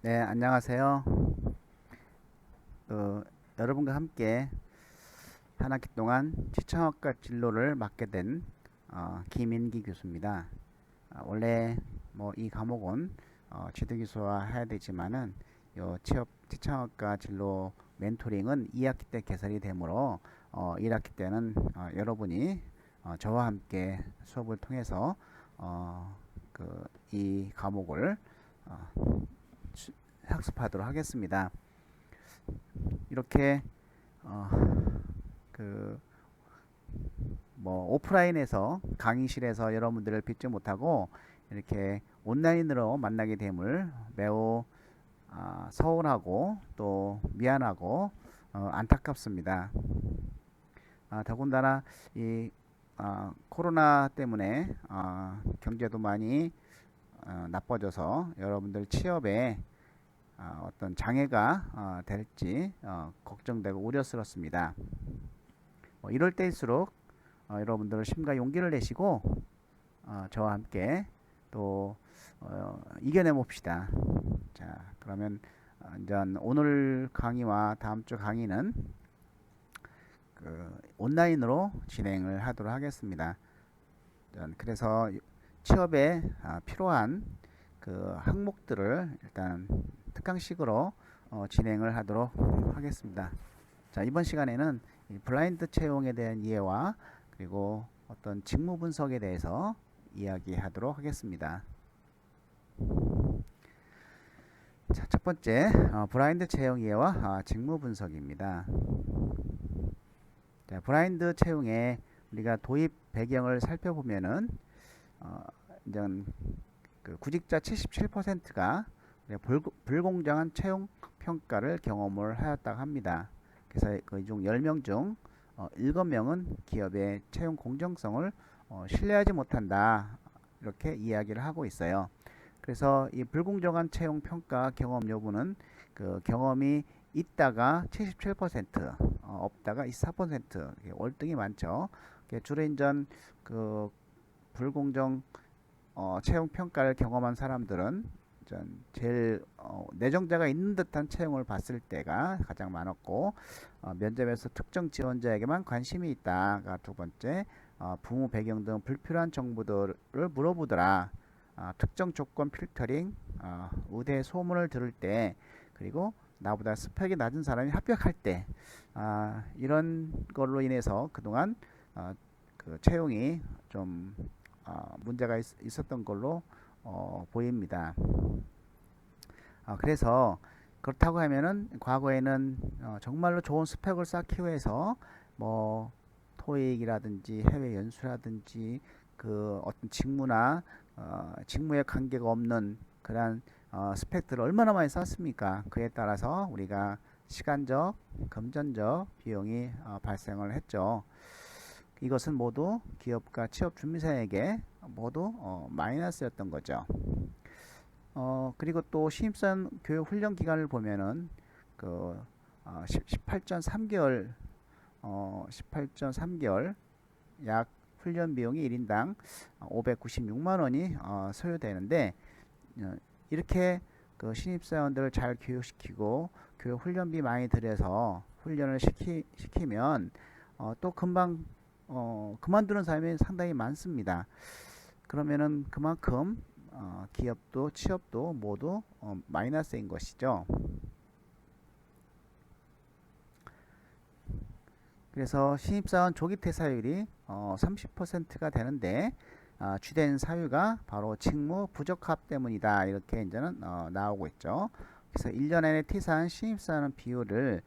네, 안녕하세요. 어, 여러분과 함께 한 학기 동안 시청학과 진로를 맡게 된 김인기 교수입니다. 원래 뭐 이 과목은 취득이수화 해야 되지만은 요 취업 시청학과 진로 멘토링은 2학기 때 개설이 되므로 1학기 때는 여러분이 저와 함께 수업을 통해서 이 과목을 어, 학습하도록 하겠습니다. 이렇게 어, 그 뭐 오프라인에서 강의실에서 여러분들을 뵙지 못하고 이렇게 온라인으로 만나게 됨을 매우 서운하고 또 미안하고 안타깝습니다. 더군다나 이 코로나 때문에 경제도 많이 나빠져서 여러분들 취업에 어떤 장애가 될지 걱정되고 우려스럽습니다. 이럴 때일수록 여러분들 심과 용기를 내시고 저와 함께 또 이겨내 봅시다. 자, 그러면 이제 오늘 강의와 다음 주 강의는 온라인으로 진행을 하도록 하겠습니다. 그래서 취업에 필요한 그 항목들을 일단 특강식으로 진행을 하도록 하겠습니다. 자, 이번 시간에는 이 블라인드 채용에 대한 이해와 그리고 어떤 직무 분석에 대해서 이야기하도록 하겠습니다. 자, 첫 번째 블라인드 채용 이해와 직무 분석입니다. 자, 블라인드 채용에 우리가 도입 배경을 살펴보면은 이제 그 구직자 77%가 불공정한 채용 평가를 경험을 하였다고 합니다. 그래서 그중 10명 중 7명은 기업의 채용 공정성을 신뢰하지 못한다. 이렇게 이야기를 하고 있어요. 그래서 이 불공정한 채용 평가 경험 여부는 그 경험이 있다가 77%, 없다가 24%, 월등히 많죠. 주로 인전 그 불공정 채용 평가를 경험한 사람들은 제일 내정자가 있는 듯한 채용을 봤을 때가 가장 많았고, 면접에서 특정 지원자에게만 관심이 있다가 두 번째, 부모 배경 등 불필요한 정보들을 물어보더라. 특정 조건 필터링, 의대 소문을 들을 때, 그리고 나보다 스펙이 낮은 사람이 합격할 때, 이런 걸로 인해서 그동안 그 채용이 좀 문제가 있었던 걸로 보입니다. 그래서 그렇다고 하면은 과거에는 정말로 좋은 스펙을 쌓기 위해서 뭐 토익이라든지 해외 연수라든지 그 어떤 직무나 직무에 관계가 없는 그러한 스펙들을 얼마나 많이 쌓습니까? 그에 따라서 우리가 시간적, 금전적 비용이 발생을 했죠. 이것은 모두 기업과 취업 준비생에게 모두 마이너스였던 거죠. 그리고 또 신입사원 교육 훈련 기간을 보면은 그 18.3개월 18.3개월 약 훈련 비용이 1인당 596만 원이 소요되는데 이렇게 그 신입사원들을 잘 교육시키고 교육 훈련비 많이 들여서 훈련을 시키면 또 금방 그만두는 사람이 상당히 많습니다. 그러면은 그만큼 기업도 취업도 모두 마이너스인 것이죠. 그래서 신입사원 조기 퇴사율이 30%가 되는데 주된 사유가 바로 직무 부적합 때문이다. 이렇게 이제는 나오고 있죠. 그래서 1년 안에 퇴사한 신입사원 비율을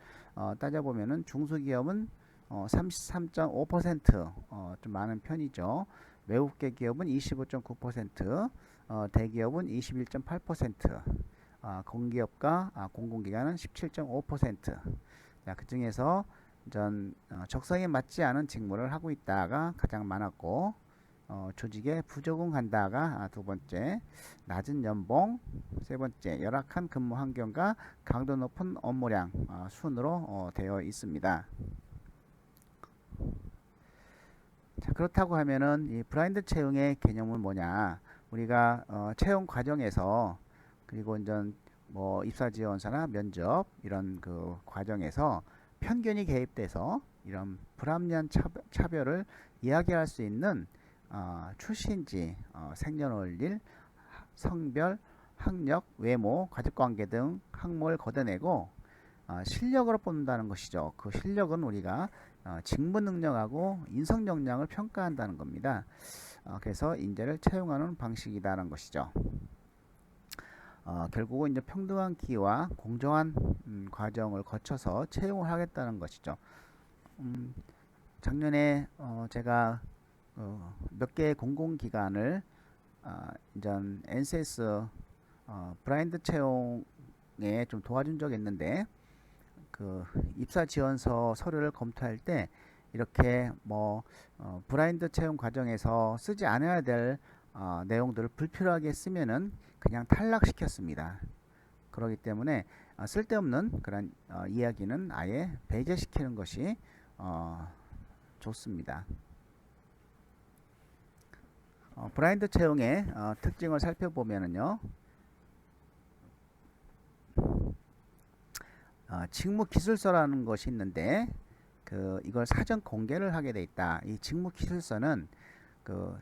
따져보면은 중소기업은 33.5%, 좀 많은 편이죠. 외국계 기업은 25.9%, 대기업은 21.8%, 공기업과 공공기관은 17.5%. 자, 그 중에서 적성에 맞지 않은 직무를 하고 있다가 가장 많았고, 조직에 부적응한다가 두 번째, 낮은 연봉, 세 번째, 열악한 근무 환경과 강도 높은 업무량 순으로 되어 있습니다. 자, 그렇다고 하면은 이 블라인드 채용의 개념은 뭐냐? 우리가 채용 과정에서 그리고 이제 뭐 입사 지원서나 면접 이런 그 과정에서 편견이 개입돼서 이런 불합리한 차별을 이야기할 수 있는 출신지, 생년월일, 성별, 학력, 외모, 가족관계 등 항목을 걷어내고 실력으로 뽑는다는 것이죠. 그 실력은 우리가 직무 능력하고 인성 역량을 평가한다는 겁니다. 그래서 인재를 채용하는 방식이다라는 것이죠. 결국은 이제 평등한 기회와 공정한 과정을 거쳐서 채용을 하겠다는 것이죠. 작년에 제가 몇 개의 공공기관을 이전 NCS 브라인드 채용에 좀 도와준 적이 있는데 그 입사 지원서 서류를 검토할 때 이렇게 뭐 브라인드 채용 과정에서 쓰지 않아야 될 내용들을 불필요하게 쓰면은 그냥 탈락시켰습니다. 그렇기 때문에 쓸데없는 그런 이야기는 아예 배제시키는 것이 좋습니다. 브라인드 채용의 특징을 살펴보면은요, 직무 기술서라는 것이 있는데 이걸 사전 공개를 하게 돼 있다. 이 직무 기술서는 그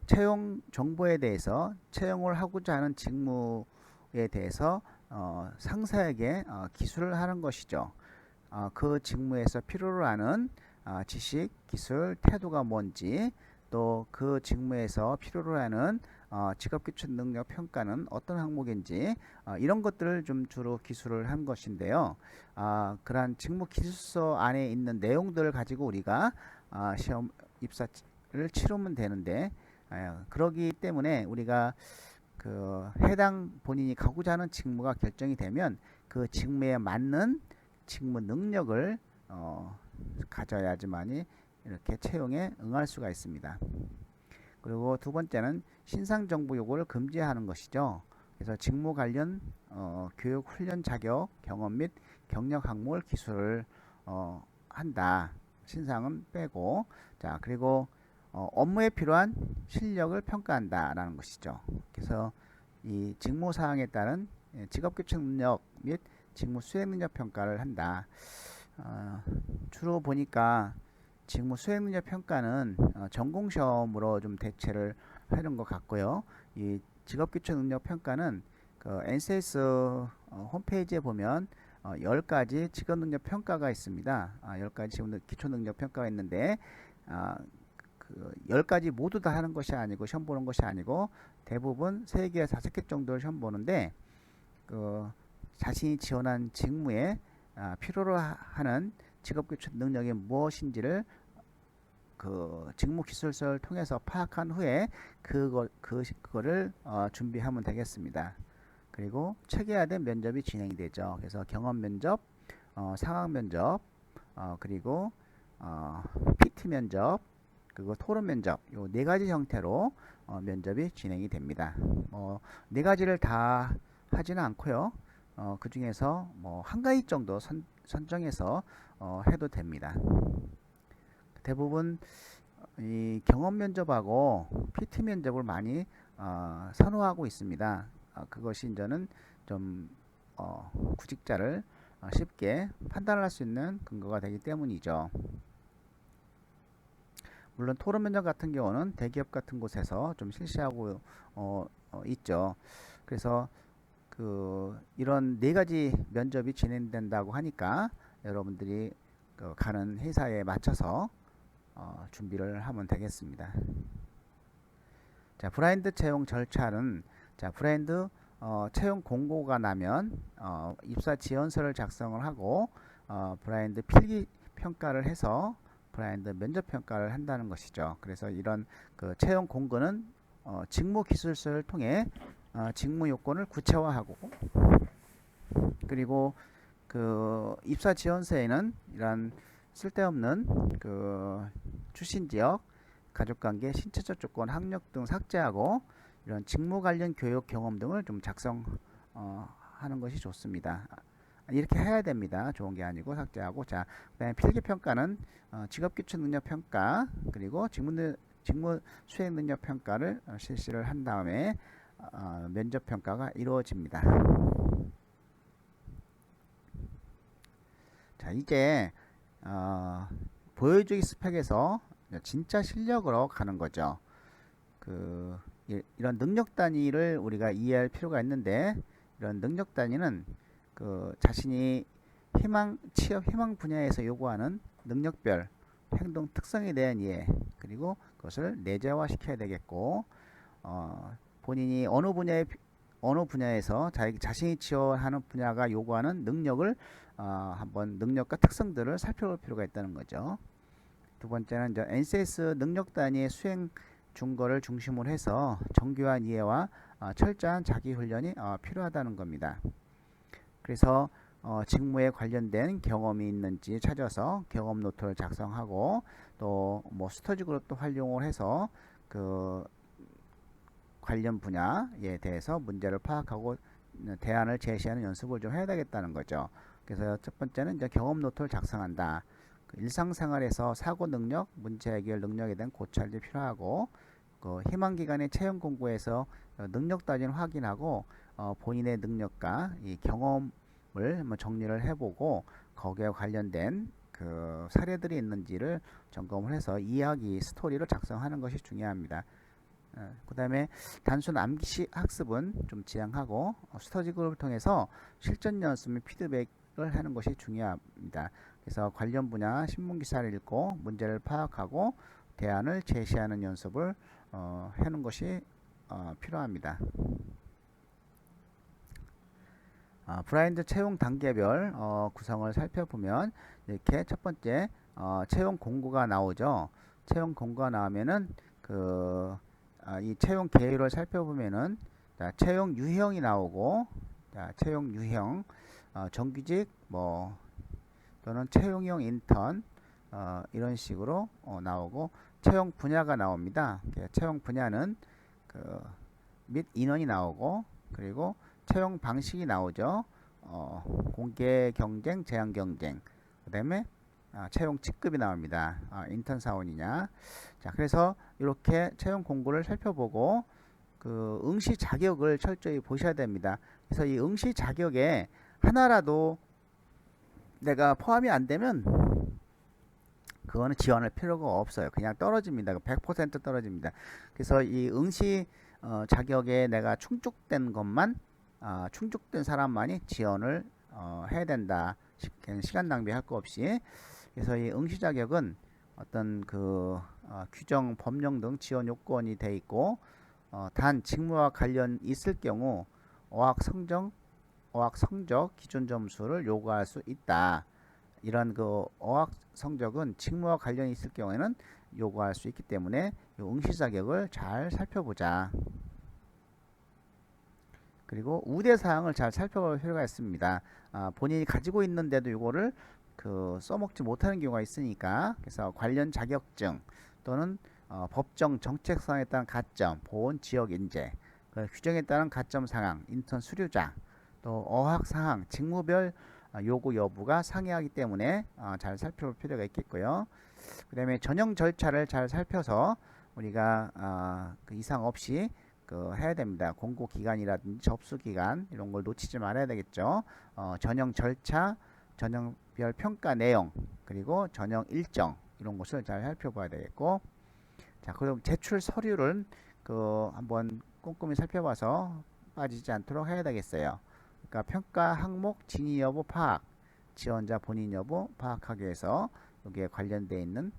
채용 정보에 대해서 채용을 하고자 하는 직무에 대해서 상세하게 기술을 하는 것이죠. 그 직무에서 필요로 하는 지식, 기술, 태도가 뭔지 또 그 직무에서 필요로 하는 직업기초 능력 평가는 어떤 항목인지 이런 것들을 좀 주로 기술을 한 것인데요. 그러한 직무 기술서 안에 있는 내용들을 가지고 우리가 시험 입사를 치르면 되는데 그러기 때문에 우리가 그 해당 본인이 가고자 하는 직무가 결정이 되면 그 직무에 맞는 직무 능력을 가져야지만이 이렇게 채용에 응할 수가 있습니다. 그리고 두 번째는 신상 정보 요구를 금지하는 것이죠. 그래서 직무 관련 교육, 훈련, 자격, 경험 및 경력 항목을 기술을 한다. 신상은 빼고 자 그리고 업무에 필요한 실력을 평가한다라는 것이죠. 그래서 이 직무 사항에 따른 직업교육 능력 및 직무 수행 능력 평가를 한다. 주로 보니까 직무 수행 능력 평가는 전공 시험으로 좀 대체를 하는 것 같고요. 이 직업기초 능력 평가는 그 NCS 홈페이지에 보면 10가지 직업 능력 평가가 있습니다. 10가지 기초 능력 평가가 있는데 그 10가지 모두 다 하는 것이 아니고 시험 보는 것이 아니고 대부분 3개, 5개 정도를 시험 보는데 그 자신이 지원한 직무에 필요로 하는 직업기초 능력이 무엇인지를 그 직무 기술서를 통해서 파악한 후에 그거를 준비하면 되겠습니다. 그리고 체계화된 면접이 진행이 되죠. 그래서 경험 면접, 상황 면접, 그리고 PT 면접, 그리고 토론 면접, 요 네 가지 형태로 면접이 진행이 됩니다. 네 가지를 다 하지는 않고요. 그 중에서 뭐 한 가지 정도 선정해서 해도 됩니다. 대부분 이 경험 면접하고 PT 면접을 많이 선호하고 있습니다. 그것이 이제는 좀 구직자를 쉽게 판단할 수 있는 근거가 되기 때문이죠. 물론 토론 면접 같은 경우는 대기업 같은 곳에서 좀 실시하고 있죠. 그래서 이런 네 가지 면접이 진행된다고 하니까 여러분들이 가는 회사에 맞춰서 준비를 하면 되겠습니다. 자, 브라인드 채용 절차는 자, 브라인드 채용 공고가 나면 입사 지원서를 작성을 하고 브라인드 필기 평가를 해서 브라인드 면접 평가를 한다는 것이죠. 그래서 이런 그 채용 공고는 직무 기술서를 통해 직무 요건을 구체화하고 그리고 그 입사 지원서에는 이런 쓸데없는 그 출신 지역, 가족관계, 신체적 조건, 학력 등 삭제하고 이런 직무 관련 교육 경험 등을 좀 작성하는 것이 좋습니다. 이렇게 해야 됩니다. 좋은 게 아니고 삭제하고 자 그다음에 필기평가는 직업기초 능력 평가 그리고 직무 수행 능력 평가를 실시를 한 다음에 면접 평가가 이루어집니다. 자, 이제 보여주기 스펙에서 진짜 실력으로 가는 거죠. 이런 능력 단위를 우리가 이해할 필요가 있는데, 이런 능력 단위는 자신이 취업 희망 분야에서 요구하는 능력별 행동 특성에 대한 이해, 그리고 그것을 내재화 시켜야 되겠고, 본인이 어느 분야에서 자신이 취업하는 분야가 요구하는 능력을 한번 능력과 특성들을 살펴볼 필요가 있다는 거죠. 두 번째는 이제 NCS 능력 단위의 수행 준거를 중심으로 해서 정교한 이해와 철저한 자기 훈련이 필요하다는 겁니다. 그래서 직무에 관련된 경험이 있는지 찾아서 경험 노트를 작성하고, 또 뭐 스터디 그룹도 활용을 해서 관련 분야에 대해서 문제를 파악하고 대안을 제시하는 연습을 좀 해야 되겠다는 거죠. 그래서 첫 번째는 이제 경험 노트를 작성한다. 일상생활에서 사고 능력, 문제 해결 능력에 대한 고찰이 필요하고, 희망기관의 채용 공고에서 능력 따지는 확인하고, 본인의 능력과 이 경험을 한번 정리를 해보고, 거기에 관련된 사례들이 있는지를 점검을 해서 이야기 스토리를 작성하는 것이 중요합니다. 그 다음에 단순 암기 학습은 좀 지양하고, 스터디 그룹을 통해서 실전 연습 및 피드백을 하는 것이 중요합니다. 그래서 관련 분야 신문 기사를 읽고 문제를 파악하고 대안을 제시하는 연습을 하는 것이 필요합니다. 브라인드 채용 단계별 구성을 살펴보면, 이렇게 첫 번째 채용 공고가 나오죠. 채용 공고가 나오면은 이 채용 계율을 살펴보면은, 채용 유형이 나오고, 채용 유형 정규직 또는 채용형 인턴 이런 식으로 나오고, 채용 분야가 나옵니다. 채용 분야는 및 인원이 나오고, 그리고 채용 방식이 나오죠. 공개 경쟁, 제한 경쟁. 그 다음에 채용 직급이 나옵니다. 인턴 사원이냐. 자, 그래서 이렇게 채용 공고를 살펴보고 응시 자격을 철저히 보셔야 됩니다. 그래서 이 응시 자격에 하나라도 내가 포함이 안 되면 그거는 지원할 필요가 없어요. 그냥 떨어집니다. 100% 떨어집니다. 그래서 이 응시 자격에 내가 충족된 것만, 충족된 사람만이 지원을 해야 된다. 시간 낭비할 거 없이. 그래서 이 응시 자격은 어떤 규정, 법령 등 지원 요건이 돼 있고, 단 직무와 관련 있을 경우 어학 성적 기준 점수를 요구할 수 있다. 이런 어학 성적은 직무와 관련이 있을 경우에는 요구할 수 있기 때문에 이 응시 자격을 잘 살펴보자. 그리고 우대 사항을 잘 살펴볼 필요가 있습니다. 본인이 가지고 있는데도 이거를 써먹지 못하는 경우가 있으니까, 그래서 관련 자격증 또는 법정 정책사항에 따른 가점, 보온 지역 인재, 규정에 따른 가점 상황, 인턴 수료자, 또 어학 사항, 직무별 요구 여부가 상이하기 때문에 잘 살펴볼 필요가 있겠고요. 그 다음에 전형 절차를 잘 살펴서 우리가 이상 없이 해야 됩니다. 공고 기간이라든지 접수 기간 이런 걸 놓치지 말아야 되겠죠. 전형 절차, 전형별 평가 내용, 그리고 전형 일정 이런 것을 잘 살펴봐야 되겠고, 자, 그럼 제출 서류를 한번 꼼꼼히 살펴봐서 빠지지 않도록 해야 되겠어요. 그러니까 평가 항목 진위 여부 파악, 지원자 본인 여부 파악하기 위해서 여기에 관련되어 있는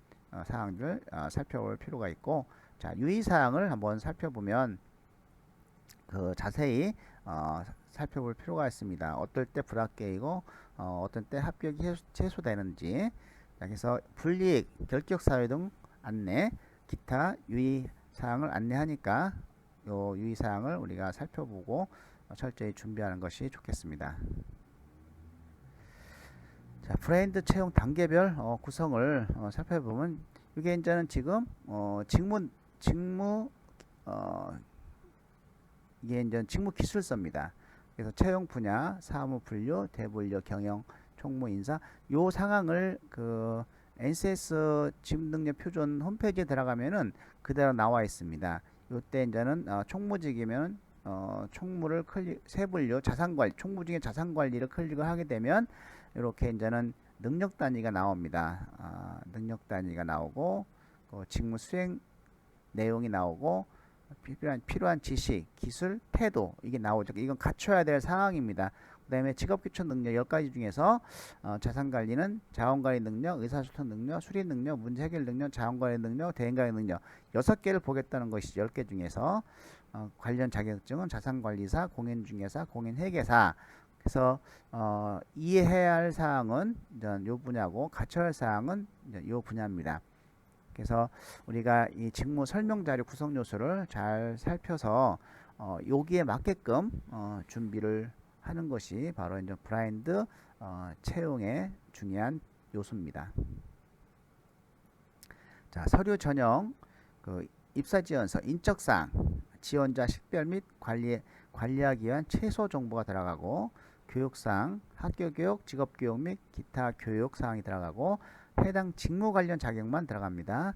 사항들을 살펴볼 필요가 있고, 자, 유의사항을 한번 살펴보면 자세히 살펴볼 필요가 있습니다. 어떨 때 불합격이고 어떤 때 합격이 취소되는지. 자, 그래서 불이익, 결격 사유 등 안내, 기타 유의사항을 안내하니까 요 유의사항을 우리가 살펴보고 철저히 준비하는 것이 좋겠습니다. 자, 브레인드 채용 단계별 구성을 살펴보면, 이게 이제는 지금 이게 이제 직무 기술서입니다. 그래서 채용 분야, 사무 분류, 대분류, 경영, 총무, 인사 요 상황을 NCS 직능력 표준 홈페이지에 들어가면은 그대로 나와 있습니다. 요때 이제는 총무직이면 총무를 세분류, 자산관리, 총무 중에 자산관리를 클릭을 하게 되면 이렇게 이제는 능력 단위가 나옵니다. 능력 단위가 나오고 직무 수행 내용이 나오고 필요한 지식, 기술, 태도 이게 나오죠. 이건 갖춰야 될 사항입니다. 그 다음에 직업기초 능력 10가지 중에서 자산관리는 자원관리 능력, 의사소통 능력, 수리 능력, 문제 해결 능력, 자원관리 능력, 대인관리 능력 6개를 보겠다는 것이죠. 10개 중에서 관련 자격증은 자산관리사, 공인중개사, 공인회계사. 그래서 이해해야 할 사항은 요 분야고 갖춰야 할 사항은 요 분야입니다. 그래서 우리가 이 직무 설명 자료 구성 요소를 잘 살펴서 여기에 맞게끔 준비를 하는 것이 바로 이제 블라인드 채용의 중요한 요소입니다. 자, 서류 전형, 입사 지원서, 인적사항, 지원자 식별 및 관리하기 위한 최소 정보가 들어가고, 교육사항, 학교교육, 직업교육 및 기타 교육사항이 들어가고, 해당 직무 관련 자격만 들어갑니다.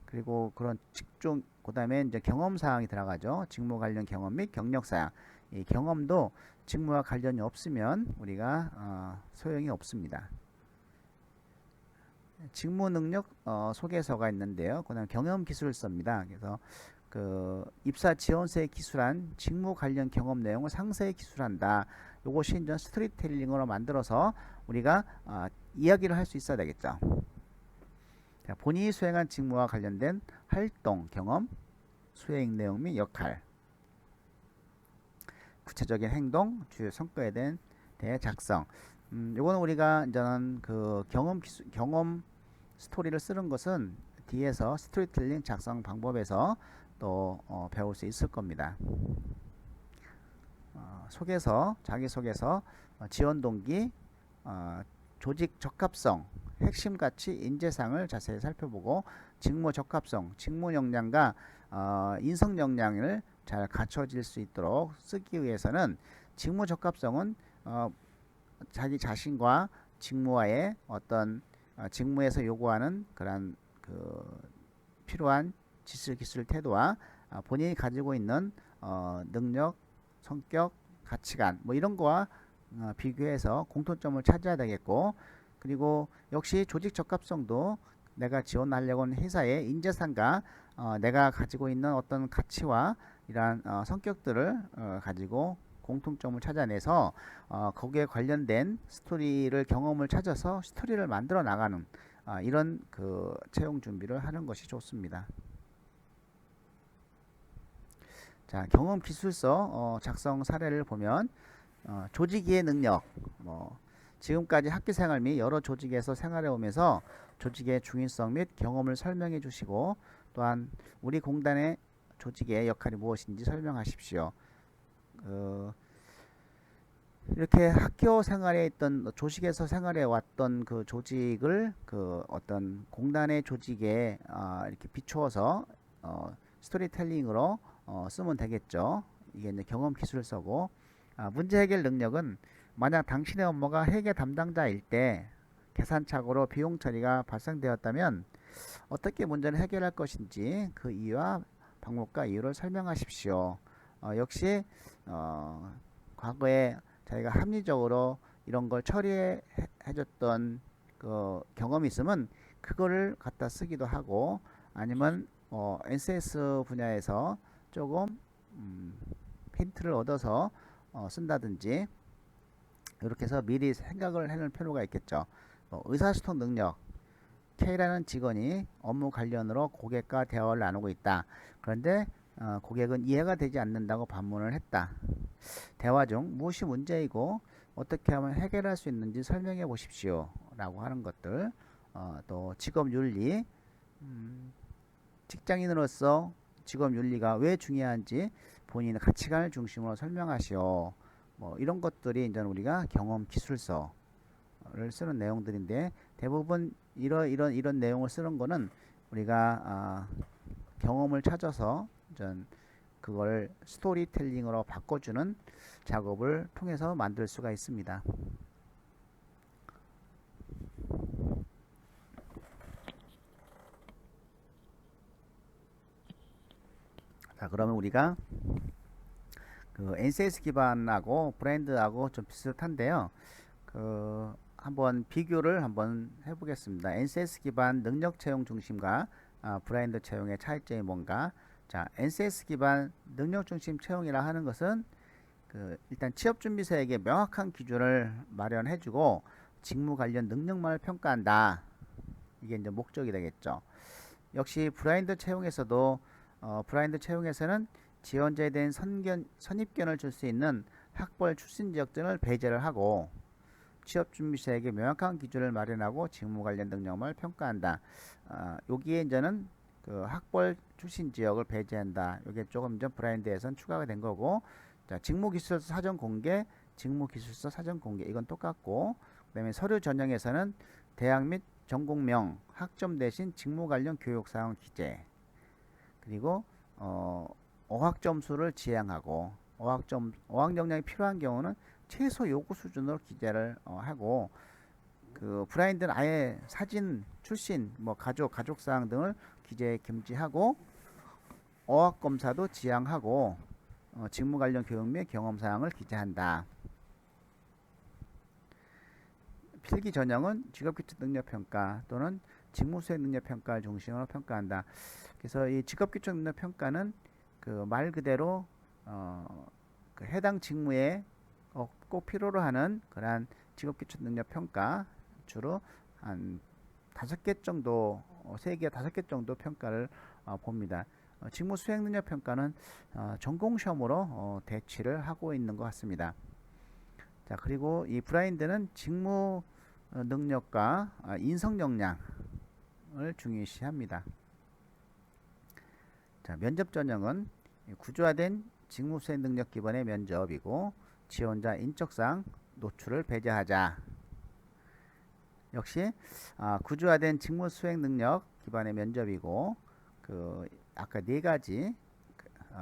그리고 그런 직종, 그 다음에 이제 경험사항이 들어가죠. 직무 관련 경험 및 경력사항. 이 경험도 직무와 관련이 없으면 우리가 소용이 없습니다. 직무 능력 소개서가 있는데요. 그다음 경험 기술서입니다. 그래서 입사 지원서에 기술한 직무 관련 경험 내용을 상세히 기술한다. 요것이 이제 스토리텔링으로 만들어서 우리가 이야기를 할 수 있어야 되겠죠. 자, 본인이 수행한 직무와 관련된 활동, 경험, 수행 내용 및 역할, 구체적인 행동, 주요 성과에 대해 작성. 요거는 우리가 이제는 경험 스토리를 쓰는 것은 뒤에서 스토리텔링 작성 방법에서 또 배울 수 있을 겁니다. 자기소개서, 지원 동기, 조직 적합성, 핵심 가치, 인재상을 자세히 살펴보고 직무 적합성, 직무 역량과 인성 역량을 잘 갖춰질 수 있도록 쓰기 위해서는 직무 적합성은 자기 자신과 직무와의 어떤 직무에서 요구하는 그런 필요한 지식, 기술, 태도와 본인이 가지고 있는 능력, 성격, 가치관 뭐 이런 거와 비교해서 공통점을 찾아야 되겠고, 그리고 역시 조직 적합성도 내가 지원하려고 하는 회사의 인재상과 내가 가지고 있는 어떤 가치와 이러한 성격들을 가지고 공통점을 찾아내서 거기에 관련된 스토리를 경험을 찾아서 스토리를 만들어 나가는 이런 채용 준비를 하는 것이 좋습니다. 자, 경험 기술서 작성 사례를 보면 조직이해 능력, 지금까지 학교생활 및 여러 조직에서 생활해 오면서 조직의 중요성 및 경험을 설명해 주시고, 또한 우리 공단의 조직의 역할이 무엇인지 설명하십시오. 이렇게 학교 생활에 있던 조직에서 생활해 왔던 그 조직을 어떤 공단의 조직에 이렇게 비추어서 스토리텔링으로 쓰면 되겠죠. 이게 이제 경험 기술서고, 문제 해결 능력은 만약 당신의 업무가 회계 담당자일 때 계산착오로 비용 처리가 발생되었다면 어떻게 문제를 해결할 것인지 그 이유와 방법과 이유를 설명하십시오. 역시 과거에 자기가 합리적으로 이런 걸 처리해줬던 경험이 있으면 그거를 갖다 쓰기도 하고, 아니면 NCS 분야에서 조금 힌트를 얻어서 쓴다든지 이렇게 해서 미리 생각을 해놓을 필요가 있겠죠. 의사소통 능력, K라는 직원이 업무 관련으로 고객과 대화를 나누고 있다. 그런데 고객은 이해가 되지 않는다고 반문을 했다. 대화 중 무엇이 문제이고 어떻게 하면 해결할 수 있는지 설명해 보십시오 라고 하는 것들, 또 직업윤리, 직장인으로서 직업윤리가 왜 중요한지 본인의 가치관을 중심으로 설명하시오. 이런 것들이 이제 우리가 경험 기술서를 쓰는 내용들인데, 대부분 이런 내용을 쓰는 거는 우리가 경험을 찾아서 그걸 스토리텔링으로 바꿔주는 작업을 통해서 만들 수가 있습니다. 자, 그러면 우리가 NCS 기반하고 브랜드하고 좀 비슷한데요. 한번 비교를 한번 해보겠습니다. NCS 기반 능력 채용 중심과 브라인드 채용의 차이점이 뭔가. 자, NCS 기반 능력 중심 채용이라 하는 것은 일단 취업 준비생에게 명확한 기준을 마련해주고 직무 관련 능력만을 평가한다. 이게 이제 목적이 되겠죠. 역시 브라인드 채용에서도 브라인드 채용에서는 지원자에 대한 선입견을 줄 수 있는 학벌 출신 지역 등을 배제를 하고 취업 준비생에게 명확한 기준을 마련하고 직무 관련 능력을 평가한다. 여기에 이제는 학벌 출신 지역을 배제한다. 이게 조금 전 브라인드에선 추가가 된 거고, 자, 직무기술서 사전 공개, 직무기술서 사전 공개 이건 똑같고, 그다음에 서류 전형에서는 대학 및 전공명, 학점 대신 직무 관련 교육 사항 기재, 그리고 어학 점수를 지향하고 어학 역량이 필요한 경우는 최소 요구 수준으로 기재를 하고, 브라인드는 아예 사진, 출신, 뭐 가족 사항 등을 기재 금지하고 어학 검사도 지향하고 직무 관련 교육 및 경험 사항을 기재한다. 필기 전형은 직업기초 능력평가 또는 직무수행 능력평가를 중심으로 평가한다. 그래서 이 직업기초 능력평가는 말 그대로 해당 직무에 꼭 필요로 하는 그러한 직업기초 능력평가, 주로 한 5개 정도, 3개, 5개 정도 평가를 봅니다. 직무 수행 능력 평가는 전공 시험으로 대치를 하고 있는 것 같습니다. 자, 그리고 이 브라인드는 직무 능력과 인성 역량을 중요시합니다. 자, 면접 전형은 구조화된 직무 수행 능력 기반의 면접이고 지원자 인적사항 노출을 배제하자. 역시 구조화된 직무 수행 능력 기반의 면접이고 아까 4가지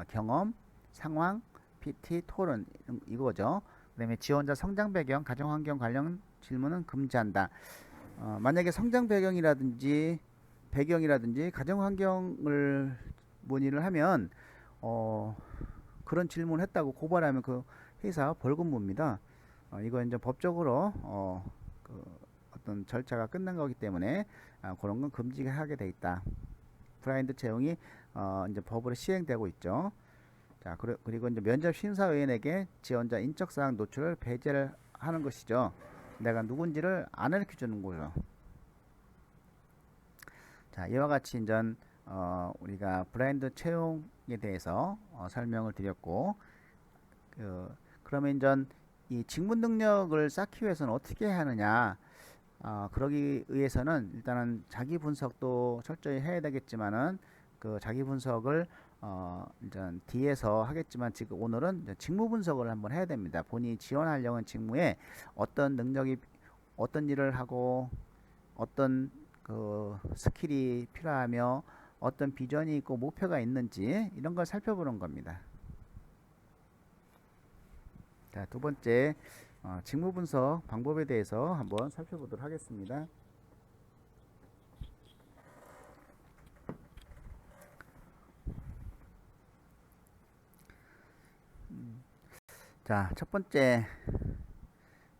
경험, 상황, PT, 토론 이거죠. 그 다음에 지원자 성장 배경, 가정 환경 관련 질문은 금지한다. 만약에 성장 배경이라든지 가정 환경을 문의를 하면 그런 질문을 했다고 고발하면 그 회사 벌금 묻습니다. 이거 이제 법적으로 어떤 절차가 끝난 거기 때문에 그런 건 금지하게 돼 있다. 브라인드 채용이 이제 법으로 시행되고 있죠. 자, 그리고 이제 면접 심사위원에게 지원자 인적사항 노출을 배제를 하는 것이죠. 내가 누군지를 안 알려주는 거죠. 자, 이와 같이 이제 우리가 브라인드 채용에 대해서 설명을 드렸고, 그러면 이제 이 직무 능력을 쌓기 위해서는 어떻게 해야 하느냐? 그러기 위해서는 일단은 자기 분석도 철저히 해야 되겠지만은 그 자기 분석을 이제 뒤에서 하겠지만 지금 오늘은 직무 분석을 한번 해야 됩니다. 본인이 지원하려는 직무에 어떤 능력이 어떤 일을 하고 어떤 스킬이 필요하며 어떤 비전이 있고 목표가 있는지 이런 걸 살펴보는 겁니다. 자, 두 번째 직무 분석 방법에 대해서 한번 살펴보도록 하겠습니다. 자, 첫 번째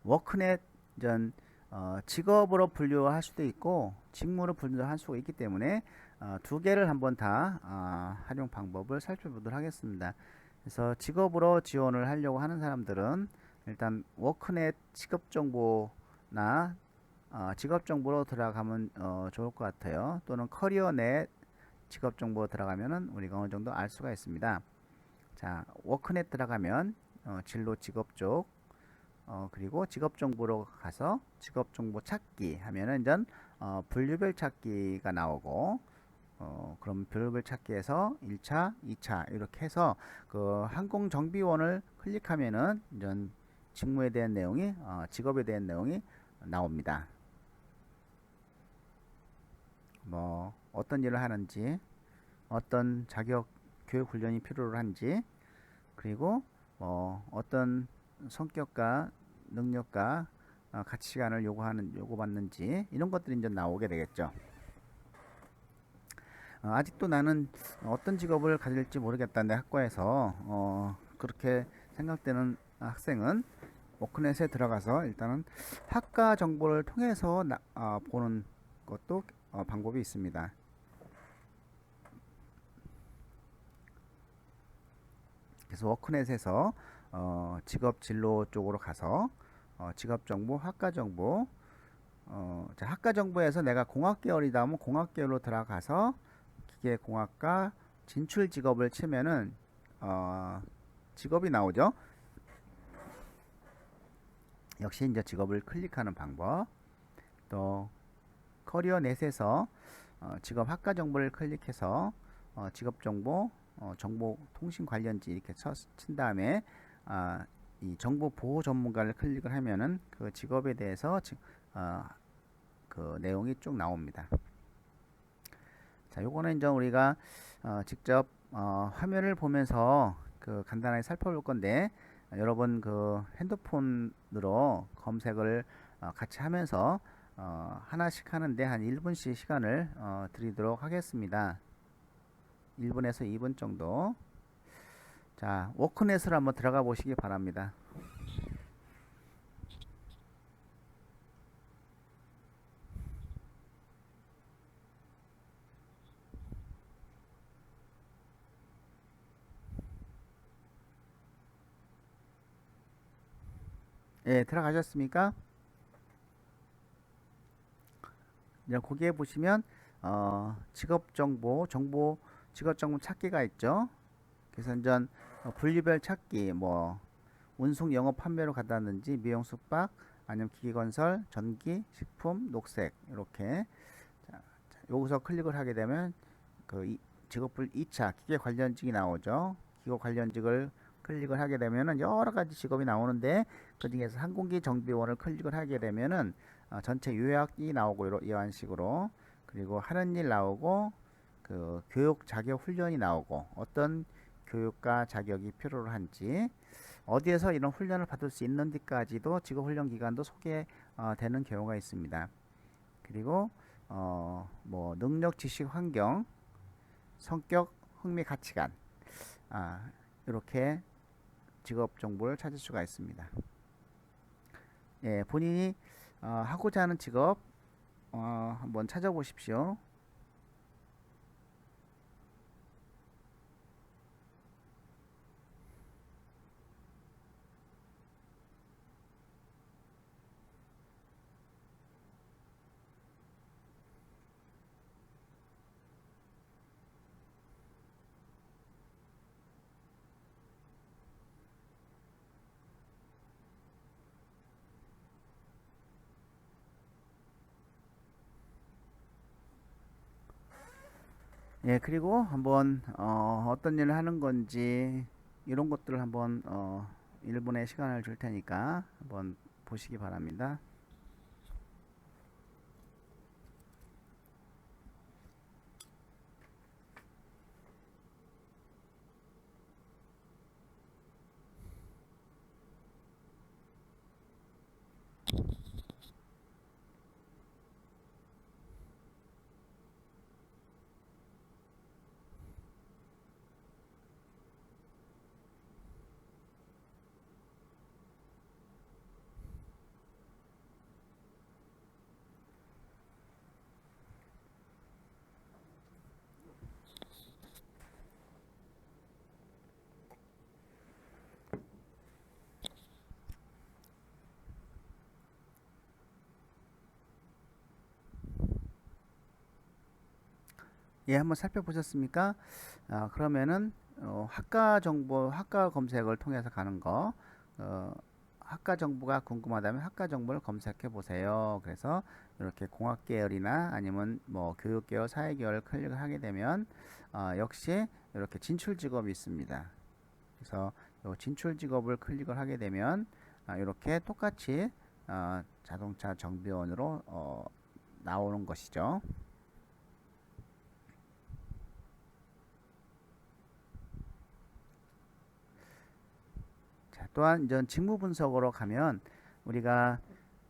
워크넷 전 직업으로 분류할 수도 있고 직무로 분류할 수가 있기 때문에 두 개를 한번 다 활용 방법을 살펴보도록 하겠습니다. 그래서 직업으로 지원을 하려고 하는 사람들은 일단 워크넷 직업정보나 직업정보로 들어가면 좋을 것 같아요. 또는 커리어넷 직업정보 들어가면은 우리가 어느 정도 알 수가 있습니다. 자, 워크넷 들어가면 진로 직업 쪽 그리고 직업정보로 가서 직업정보 찾기 하면은 이제 분류별 찾기가 나오고 그럼 분류별 찾기에서 1차, 2차 이렇게 해서 항공정비원을 클릭하면은 이제 직무에 대한 내용이 직업에 대한 내용이 나옵니다. 뭐 어떤 일을 하는지, 어떤 자격 교육 훈련이 필요로 한지, 그리고 어떤 성격과 능력과 가치관을 요구받는지 이런 것들이 이제 나오게 되겠죠. 아직도 나는 어떤 직업을 가질지 모르겠다. 내 학과에서 그렇게 생각되는 학생은 워크넷에 들어가서 일단은 학과 정보를 통해서 보는 것도 방법이 있습니다. 그래서 워크넷에서 직업 진로 쪽으로 가서 직업 정보, 학과 정보, 자, 학과 정보에서 내가 공학 계열이다 하면 공학 계열로 들어가서 기계공학과 진출 직업을 치면은 직업이 나오죠. 역시 이제 직업을 클릭하는 방법. 또 커리어넷에서 직업 학과 정보를 클릭해서 직업 정보, 정보 통신 관련지 이렇게 친 다음에 이 정보 보호 전문가를 클릭을 하면은 그 직업에 대해서 그 내용이 쭉 나옵니다. 자, 요거는 이제 우리가 직접 화면을 보면서 그 간단하게 살펴볼 건데, 여러분 그 핸드폰으로 검색을 같이 하면서 하나씩 하는데 한 1분씩 시간을 드리도록 하겠습니다. 1분에서 2분 정도. 자, 워크넷으로 한번 들어가 보시기 바랍니다. 예, 들어가셨습니까? 이제 거기에 보시면 직업 정보, 직업 정보 찾기가 있죠. 그래서 이제 분류별 찾기, 뭐 운송, 영업, 판매로 간다든지 미용, 숙박, 아니면 기계건설, 전기, 식품, 녹색 이렇게. 자, 여기서 클릭을 하게 되면 그 직업별 2차 기계 관련직이 나오죠. 기계 관련직을 클릭을 하게 되면은 여러 가지 직업이 나오는데 그 중에서 항공기 정비원을 클릭을 하게 되면은 전체 요약이 나오고 이런 식으로, 그리고 하는 일 나오고 그 교육 자격 훈련이 나오고 어떤 교육과 자격이 필요로 한지, 어디에서 이런 훈련을 받을 수 있는지까지도 직업 훈련 기간도 소개되는 경우가 있습니다. 그리고 뭐 능력, 지식, 환경, 성격, 흥미, 가치관, 이렇게 직업 정보를 찾을 수가 있습니다. 예, 본인이 하고자 하는 직업 한번 찾아보십시오. 예, 그리고 한번 어떤 일을 하는 건지 이런 것들을 한번 1분의 시간을 줄 테니까 한번 보시기 바랍니다. 예, 한번 살펴보셨습니까? 그러면은 학과 정보, 학과 검색을 통해서 가는 거, 어, 학과 정보가 궁금하다면 학과 정보를 검색해 보세요. 그래서 이렇게 공학 계열이나 아니면 뭐 교육 계열, 사회 계열을 클릭을 하게 되면 역시 이렇게 진출 직업이 있습니다. 그래서 요 진출 직업을 클릭을 하게 되면 이렇게 똑같이 자동차 정비원으로 나오는 것이죠. 자, 또한 이제 직무 분석으로 가면 우리가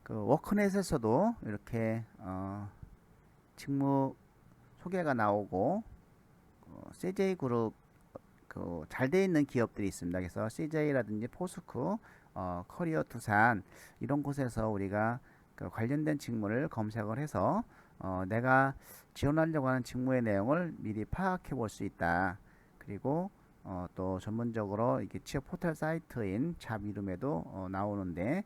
그 워크넷에서도 이렇게 직무 소개가 나오고 CJ 그룹 그 잘 돼 있는 기업들이 있습니다. 그래서 CJ라든지 포스코, 커리어 두산 이런 곳에서 우리가 그 관련된 직무를 검색을 해서 내가 지원하려고 하는 직무의 내용을 미리 파악해 볼 수 있다. 그리고 또 전문적으로 이게 취업 포털 사이트인 잡 이름에도 나오는데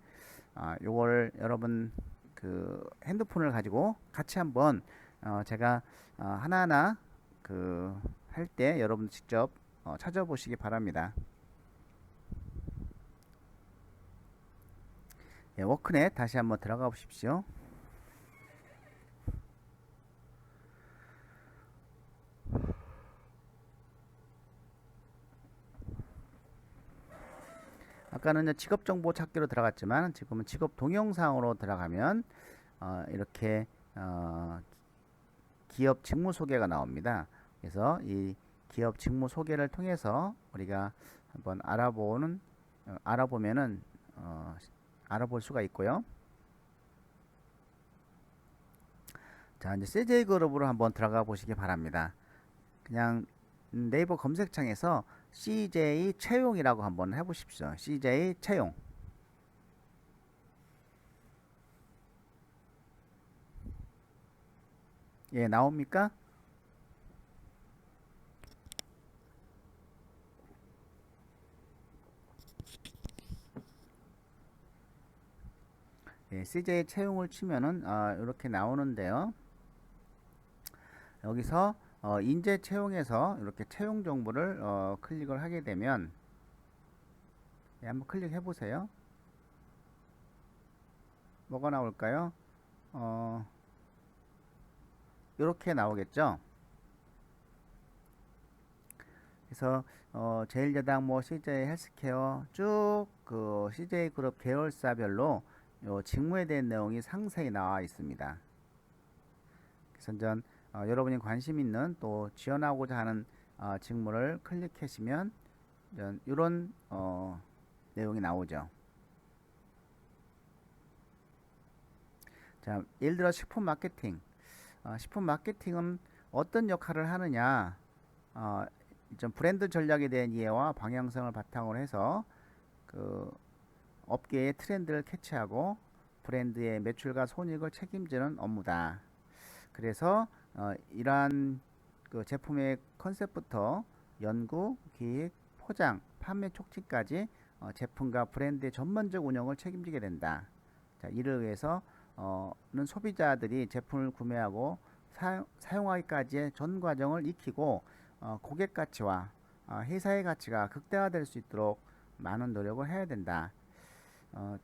요걸 여러분 그 핸드폰을 가지고 같이 한번 제가 하나하나 그 할 때 여러분 직접 찾아보시기 바랍니다. 예, 워크넷 다시 한번 들어가 보십시오. 아까는 직업 정보 찾기로 들어갔지만 지금은 직업 동영상으로 들어가면 이렇게 기업 직무 소개가 나옵니다. 그래서 이 기업 직무 소개를 통해서 우리가 한번 알아보면은 알아볼 수가 있고요. 자, 이제 CJ 그룹으로 한번 들어가 보시기 바랍니다. 그냥 네이버 검색창에서 CJ 채용이라고 한번 해보십시오. CJ 채용. 예, 나옵니까? 예, CJ 채용을 치면은 이렇게 나오는데요. 여기서 인재 채용에서 이렇게 채용 정보를 클릭을 하게 되면 예, 한번 클릭해 보세요. 뭐가 나올까요? 이렇게 나오겠죠. 그래서 제1야당 뭐 CJ 헬스케어 쭉 그 CJ 그룹 계열사별로 요 직무에 대한 내용이 상세히 나와 있습니다. 그래서 전 여러분이 관심 있는 또 지원하고자 하는 직무를 클릭하시면 이런 내용이 나오죠. 자, 예를 들어 식품 마케팅. 식품 마케팅은 어떤 역할을 하느냐? 좀 브랜드 전략에 대한 이해와 방향성을 바탕으로 해서 그 업계의 트렌드를 캐치하고 브랜드의 매출과 손익을 책임지는 업무다. 그래서 이러한 그 제품의 컨셉부터 연구, 기획, 포장, 판매 촉진까지 제품과 브랜드의 전반적 운영을 책임지게 된다. 자, 이를 위해서 는 소비자들이 제품을 구매하고 사용하기까지의 전 과정을 익히고 고객 가치와 회사의 가치가 극대화될 수 있도록 많은 노력을 해야 된다.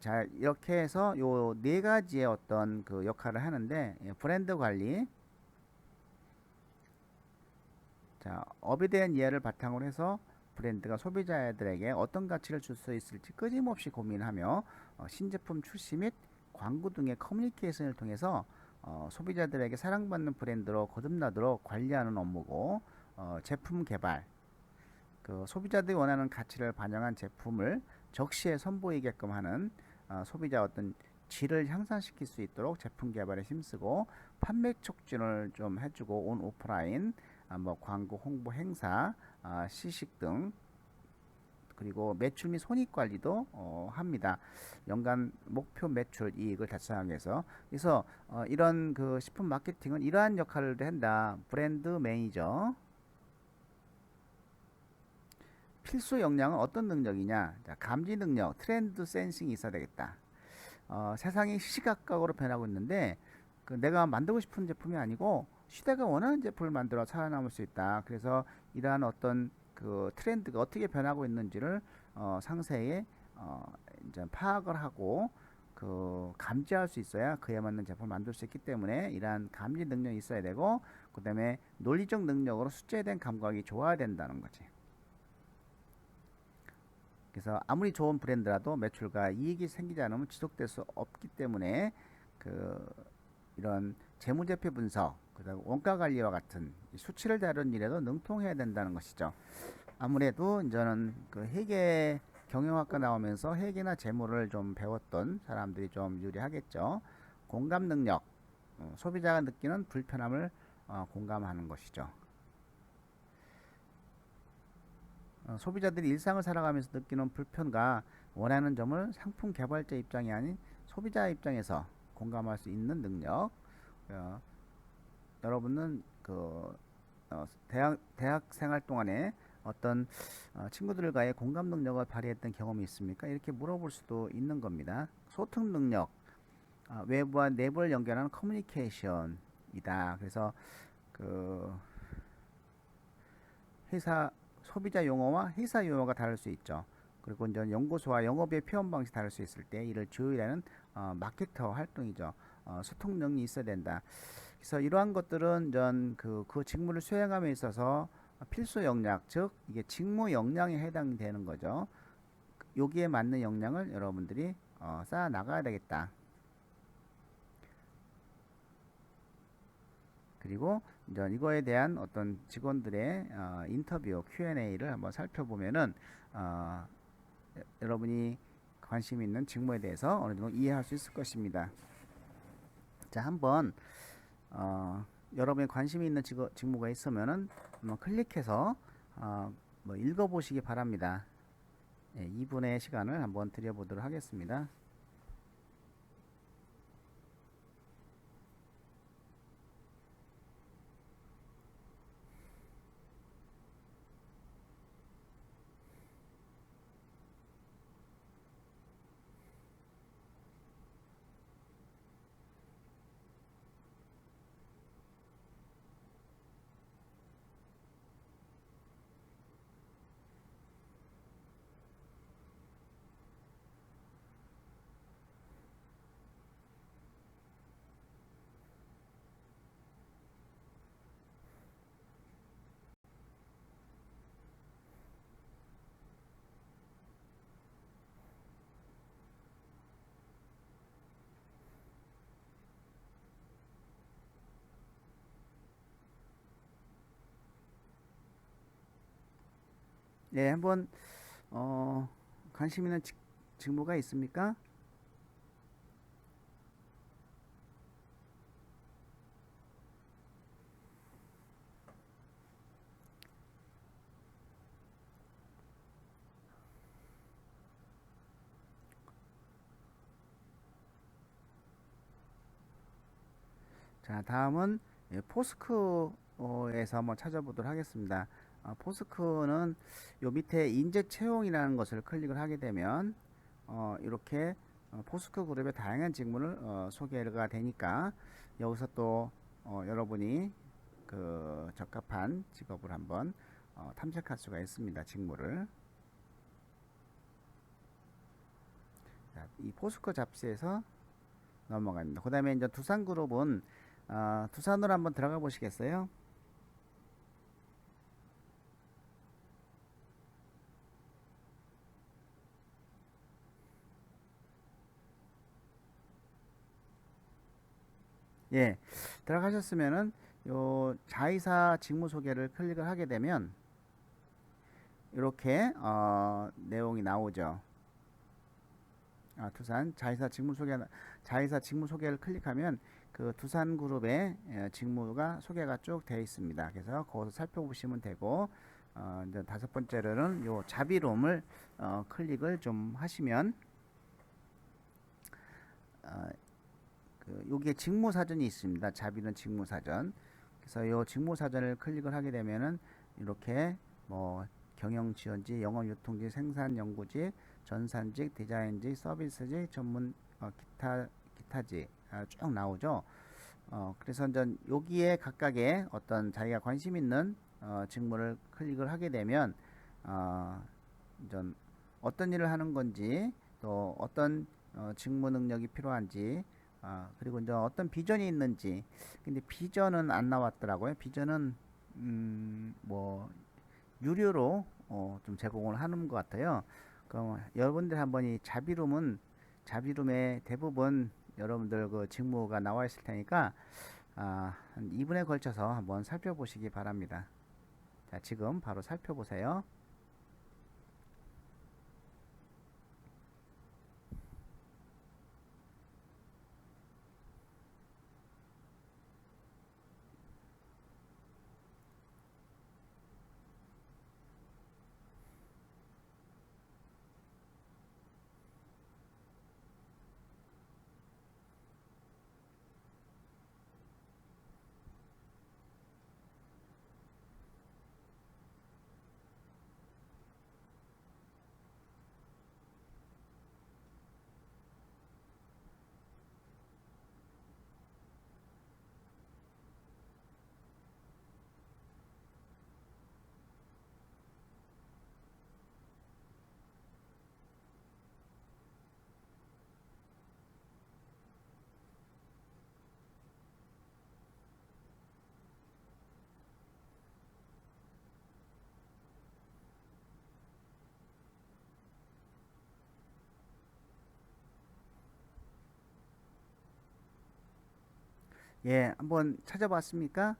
자, 이렇게 해서 요 네 가지의 어떤 그 역할을 하는데 브랜드 관리, 자, 업에 대한 이해를 바탕으로 해서 브랜드가 소비자들에게 어떤 가치를 줄 수 있을지 끊임없이 고민하며 신제품 출시 및 광고 등의 커뮤니케이션을 통해서 소비자들에게 사랑받는 브랜드로 거듭나도록 관리하는 업무고 제품 개발, 그 소비자들이 원하는 가치를 반영한 제품을 적시에 선보이게끔 하는 소비자 어떤 질을 향상시킬 수 있도록 제품 개발에 힘쓰고 판매 촉진을 좀 해주고 온 오프라인 뭐 광고 홍보 행사 시식 등 그리고 매출 및 손익 관리도 합니다. 연간 목표 매출 이익을 달성하기 위해서 그래서 이런 그 식품 마케팅은 이러한 역할을 한다. 브랜드 매니저 필수 역량은 어떤 능력이냐? 자, 감지 능력, 트렌드 센싱이 있어야 되겠다. 세상이 시시각각으로 변하고 있는데 그 내가 만들고 싶은 제품이 아니고 시대가 원하는 제품을 만들어 살아남을 수 있다. 그래서 이러한 어떤 그 트렌드가 어떻게 변하고 있는지를 상세히 이제 파악을 하고 그 감지할 수 있어야 그에 맞는 제품을 만들 수 있기 때문에 이러한 감지 능력이 있어야 되고 그다음에 논리적 능력으로 수재된 감각이 좋아야 된다는 거지. 그래서 아무리 좋은 브랜드라도 매출과 이익이 생기지 않으면 지속될 수 없기 때문에 그 이런 재무제표 분석, 그다음 원가 관리와 같은 수치를 다루는 일에도 능통해야 된다는 것이죠. 아무래도 이제는 그 회계 경영학과 나오면서 회계나 재무를 좀 배웠던 사람들이 좀 유리하겠죠. 공감 능력, 소비자가 느끼는 불편함을 공감하는 것이죠. 소비자들이 일상을 살아가면서 느끼는 불편과 원하는 점을 상품 개발자 입장이 아닌 소비자 입장에서 공감할 수 있는 능력. 어, 여러분은 대학 생활 동안에 어떤 친구들과의 공감 능력을 발휘했던 경험이 있습니까? 이렇게 물어볼 수도 있는 겁니다. 소통 능력, 외부와 내부를 연결하는 커뮤니케이션이다. 그래서 그 회사 소비자 용어와 회사 용어가 다를 수 있죠. 그리고 이제 연구소와 영업의 표현 방식이 다를 수 있을 때 이를 조율하는 마케터 활동이죠. 소통 능력이 있어야 된다. 그래서 이러한 것들은 전 그 직무를 수행함에 있어서 필수 역량, 즉 이게 직무 역량에 해당이 되는 거죠. 여기에 맞는 역량을 여러분들이 쌓아 나가야 되겠다. 그리고 이제 이거에 대한 어떤 직원들의 인터뷰 Q&A를 한번 살펴보면은 여러분이 관심 있는 직무에 대해서 어느 정도 이해할 수 있을 것입니다. 자, 한번 여러분이 관심이 있는 직무가 있으면은 한번 클릭해서 뭐 읽어보시기 바랍니다. 예, 2분의 시간을 한번 드려보도록 하겠습니다. 네, 한번 관심 있는 직무가 있습니까? 자, 다음은 포스코에서 한번 찾아보도록 하겠습니다. 포스코는 요 밑에 인재 채용이라는 것을 클릭을 하게 되면 이렇게 포스코 그룹의 다양한 직무를 소개가 되니까 여기서 또 여러분이 그 적합한 직업을 한번 탐색할 수가 있습니다. 직무를. 자, 이 포스코 잡지에서 넘어갑니다. 그 다음에 이제 두산그룹은 두산으로 한번 들어가 보시겠어요? 예, 들어가셨으면은 요 자회사 직무 소개를 클릭을 하게 되면 이렇게 내용이 나오죠. 두산 자회사 직무 소개를 클릭하면 그 두산그룹의 직무가 소개가 쭉 되어 있습니다. 그래서 거기서 살펴보시면 되고 이제 다섯 번째로는 요 자비롬을 클릭을 좀 하시면 여기에 직무 사전이 있습니다. 자비는 직무 사전. 그래서 요 직무 사전을 클릭을 하게 되면은 이렇게 뭐 경영 지원직, 영업 유통직, 생산 연구직, 전산직, 디자인직, 서비스직, 전문 기타직 쭉 나오죠. 그래서 이제 여기에 각각의 어떤 자기가 관심 있는 직무를 클릭을 하게 되면 이제 어떤 일을 하는 건지 또 어떤 직무 능력이 필요한지 그리고 이제 어떤 비전이 있는지. 근데 비전은 안 나왔더라고요. 비전은 뭐 유료로 좀 제공을 하는 것 같아요. 그럼 여러분들 한번 이 자비룸에 대부분 여러분들 그 직무가 나와 있을 테니까 한 2분에 걸쳐서 한번 살펴보시기 바랍니다. 자, 지금 바로 살펴보세요. 예, 한번 찾아봤습니까?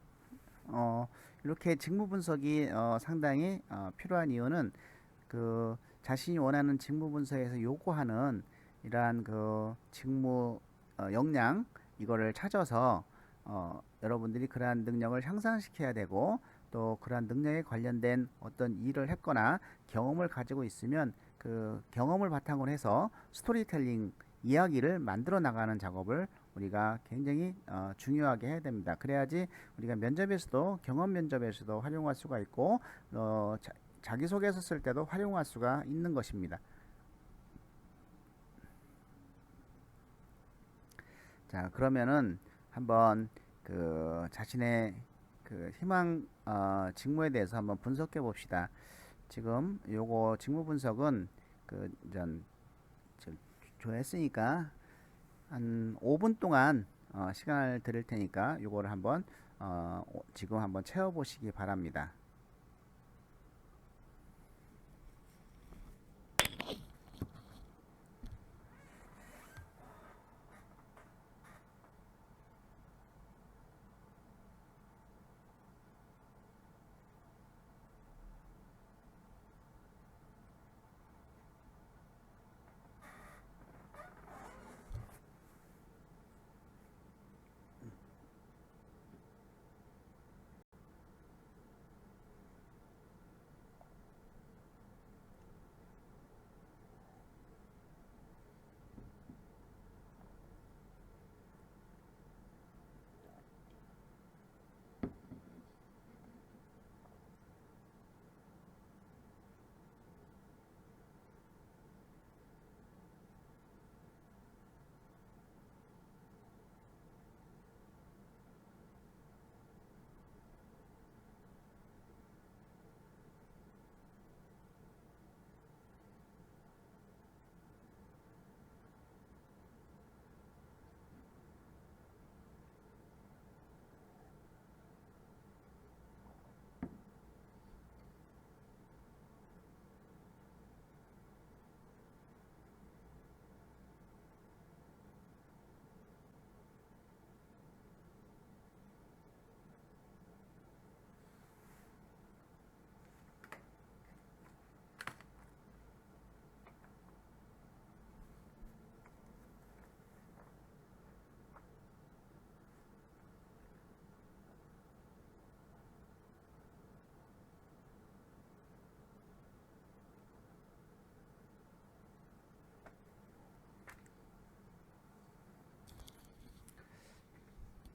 어, 이렇게 직무 분석이 상당히 필요한 이유는 그 자신이 원하는 직무 분석에서 요구하는 이러한 그 직무 역량 이거를 찾아서 여러분들이 그러한 능력을 향상시켜야 되고 또 그러한 능력에 관련된 어떤 일을 했거나 경험을 가지고 있으면 그 경험을 바탕으로 해서 스토리텔링 이야기를 만들어 나가는 작업을 우리가 굉장히 중요하게 해야 됩니다. 그래야지 우리가 면접에서도 경험 면접에서도 활용할 수가 있고 자기소개서 쓸 때도 활용할 수가 있는 것입니다. 자, 그러면은 한번 그 자신의 그 희망 직무에 대해서 한번 분석해 봅시다. 지금 요거 직무 분석은 그전 조했으니까 한 5분 동안 시간을 드릴 테니까 요거를 한번 지금 한번 채워 보시기 바랍니다.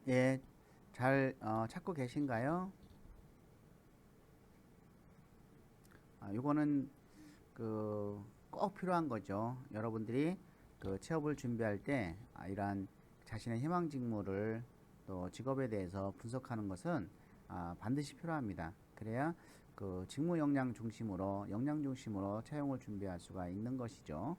예, 잘 찾고 계신가요? 요거는 그 꼭 필요한 거죠. 여러분들이 그 취업을 준비할 때 이러한 자신의 희망 직무를 또 직업에 대해서 분석하는 것은 반드시 필요합니다. 그래야 그 직무 역량 중심으로 채용을 준비할 수가 있는 것이죠.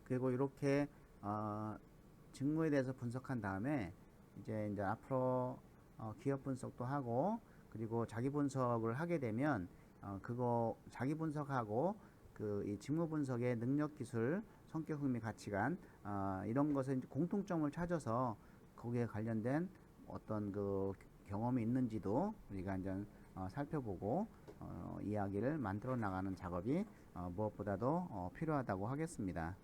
그리고 이렇게 어, 직무에 대해서 분석한 다음에 이제 앞으로 기업 분석도 하고 그리고 자기 분석을 하게 되면 그거 자기 분석하고 그 이 직무 분석의 능력 기술 성격 흥미 가치관 이런 것을 공통점을 찾아서 거기에 관련된 어떤 그 경험이 있는지도 우리가 이제 살펴보고 이야기를 만들어 나가는 작업이 무엇보다도 필요하다고 하겠습니다.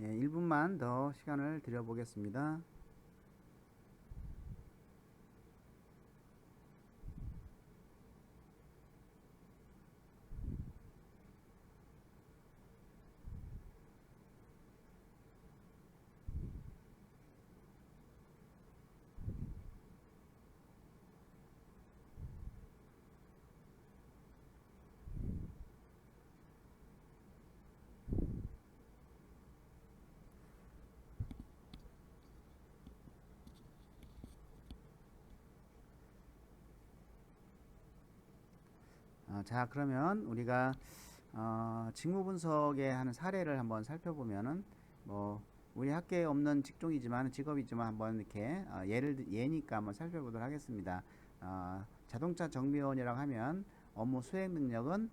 예, 1분만 더 시간을 드려보겠습니다. 자, 그러면 우리가 직무 분석에 하는 사례를 한번 살펴보면은 뭐 우리 학계에 없는 직종이지만 직업이지만 한번 이렇게 예니까 한번 살펴보도록 하겠습니다. 자동차 정비원이라고 하면 업무 수행 능력은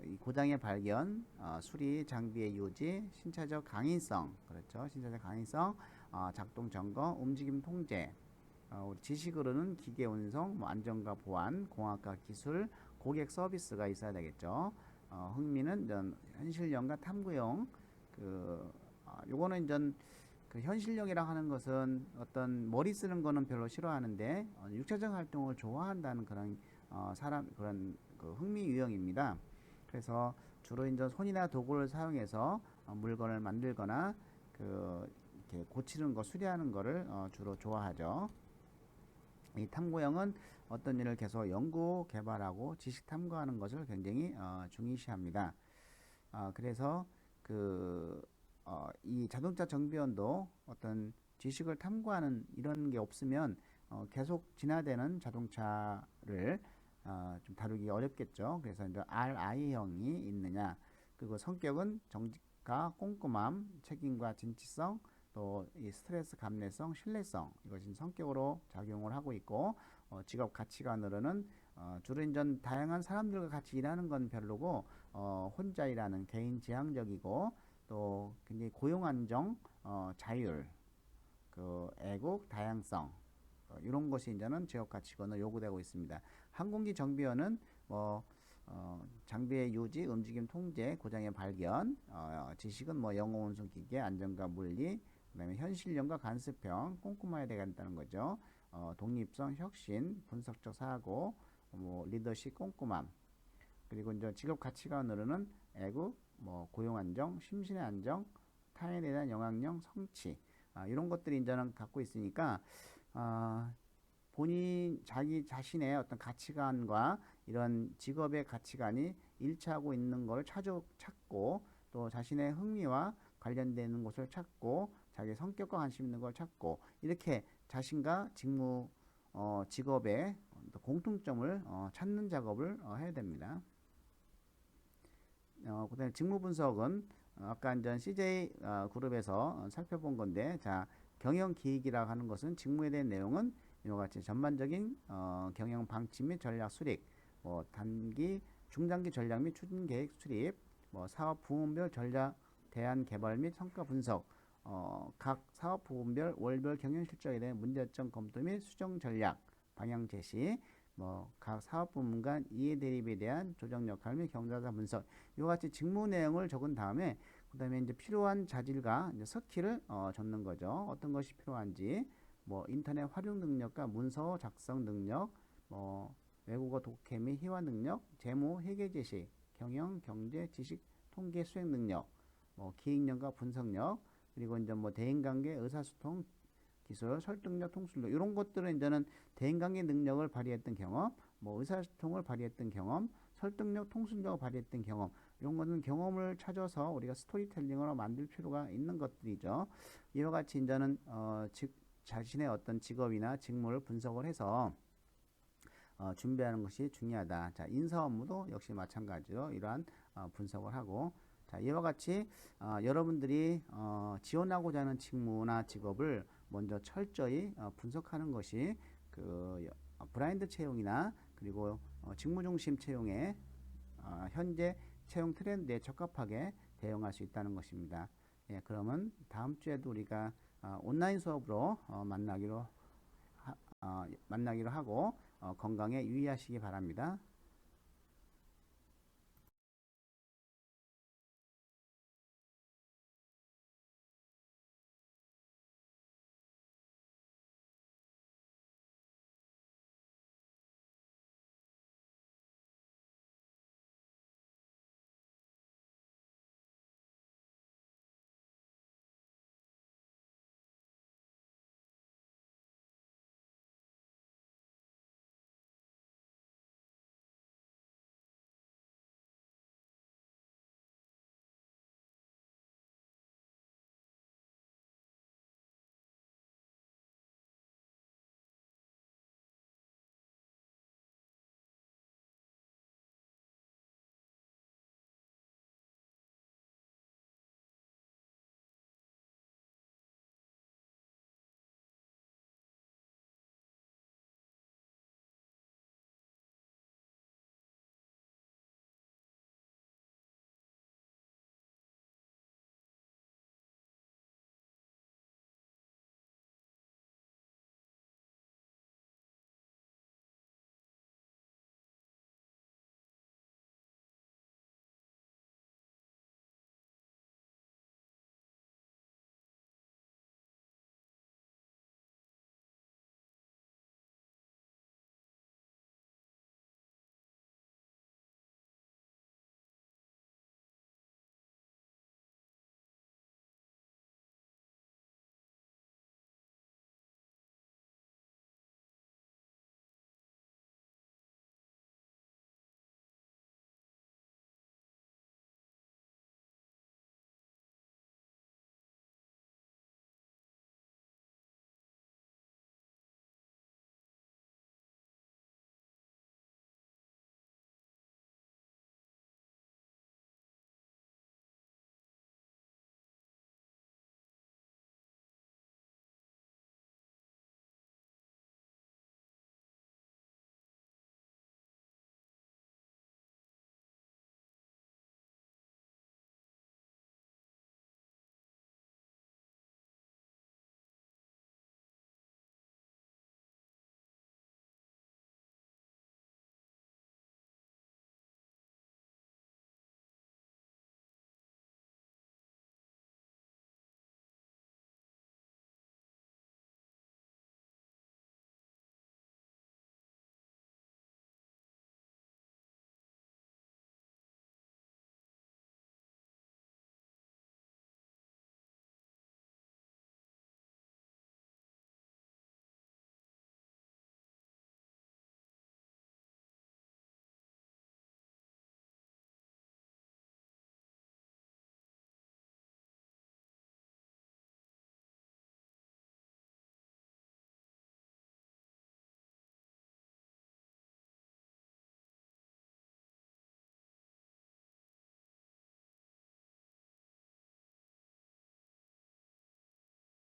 이 고장의 발견, 수리, 장비의 유지, 신차적 강인성, 그렇죠? 신차적 강인성, 작동 점검, 움직임 통제, 우리 지식으로는 기계 운송, 뭐 안전과 보안, 공학과 기술, 고객 서비스가 있어야 되겠죠. 흥미는 전 현실형과 탐구형. 요거는 그 현실형이라고 하는 것은 어떤 머리 쓰는 거는 별로 싫어하는데 육체적 활동을 좋아한다는 그런 그런 그 흥미 유형입니다. 그래서 주로 이제 손이나 도구를 사용해서 물건을 만들거나 이렇게 고치는 거, 수리하는 거를 주로 좋아하죠. 이 탐구형은 어떤 일을 계속 연구 개발하고 지식 탐구하는 것을 굉장히 중요시합니다. 그래서 이 자동차 정비원도 어떤 지식을 탐구하는 이런 게 없으면 계속 진화되는 자동차를 좀 다루기 어렵겠죠. 그래서 이제 RI형이 있느냐, 그리고 성격은 정직과 꼼꼼함, 책임과 진취성, 또 이 스트레스 감내성, 신뢰성, 이것이 성격으로 작용을 하고 있고, 직업 가치관으로는 주로 이제 다양한 사람들과 같이 일하는 건 별로고 혼자 일하는 개인 지향적이고, 또 굉장히 고용 안정, 자율, 애국, 다양성, 이런 것이 이제는 지역 가치관으로 요구되고 있습니다. 항공기 정비원은 장비의 유지, 움직임 통제, 고장의 발견, 지식은 영어 운송 기계, 안전과 물리, 그다음에 현실형과 간섭형, 꼼꼼해야 되겠다는 거죠. 독립성, 혁신, 분석적 사고, 리더십, 꼼꼼함. 그리고 이제 직업 가치관으로는 애국, 고용 안정, 심신의 안정, 타인에 대한 영향력, 성취, 이런 것들이 이제는 갖고 있으니까 자기 자신의 어떤 가치관과 이런 직업의 가치관이 일치하고 있는 걸 찾고, 또 자신의 흥미와 관련되는 것을 찾고, 자기 성격과 관심 있는 걸 찾고, 이렇게 자신과 직업의 공통점을 찾는 작업을 해야 됩니다. 그다음에 직무 분석은 아까 이제 CJ 그룹에서 살펴본 건데, 자, 경영 기획이라고 하는 것은 직무에 대한 내용은 이와 같이 전반적인 경영 방침 및 전략 수립, 단기, 중장기 전략 및 추진 계획 수립, 사업 부문별 전략 대안 개발 및 성과 분석, 각 사업 부문별 월별 경영 실적에 대한 문제점 검토 및 수정 전략 방향 제시, 각 사업 부문 간 이해 대립에 대한 조정 역할 및 경자사 분석, 이와 같이 직무 내용을 적은 다음에 그다음에 이제 필요한 자질과 이제 스킬을 적는 거죠. 어떤 것이 필요한지, 인터넷 활용 능력과 문서 작성 능력, 외국어 독해 및 회화 능력, 재무 회계 제시, 경영 경제 지식 통계 수행 능력, 기획력과 분석력, 그리고 이제 대인관계 의사소통 기술, 설득력, 통술력, 이런 것들은 이제는 대인관계 능력을 발휘했던 경험, 의사소통을 발휘했던 경험, 설득력, 통술력을 발휘했던 경험, 이런 것은 경험을 찾아서 우리가 스토리텔링으로 만들 필요가 있는 것들이죠. 이와 같이 이제는 자신의 어떤 직업이나 직무를 분석을 해서 준비하는 것이 중요하다. 자, 인사 업무도 역시 마찬가지로 이러한 분석을 하고, 자, 이와 같이 여러분들이 지원하고자 하는 직무나 직업을 먼저 철저히 분석하는 것이 브라인드 채용이나 그리고 직무 중심 채용에 현재 채용 트렌드에 적합하게 대응할 수 있다는 것입니다. 예, 그러면 다음 주에도 우리가 온라인 수업으로 만나기로 하고 건강에 유의하시기 바랍니다.